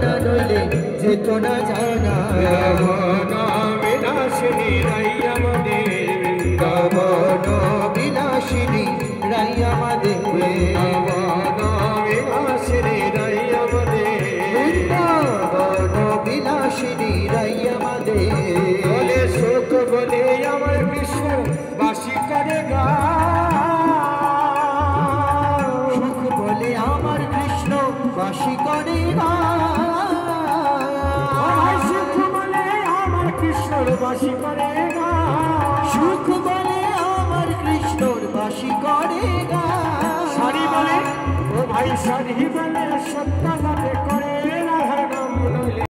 না নইলে যেত না জানা বিলাসিনী রাই আমাদের বৃন্দাবন বিলাসিনী রাই আমাদের বিলাসিনী রাই আমাদের বৃন্দাবন বিলাসিনী রাই আমাদের বলে শোক বলে আমার কৃষ্ণ বাসি করে গা সুখ বলে আমার কৃষ্ণ বাসি করে গা সুখ বলে আমার কৃষ্ণর বাসি করে গা সুখ বলে আমার কৃষ্ণর বাসি করে গা সারি বলে ও ভাই সারি বলে সত্য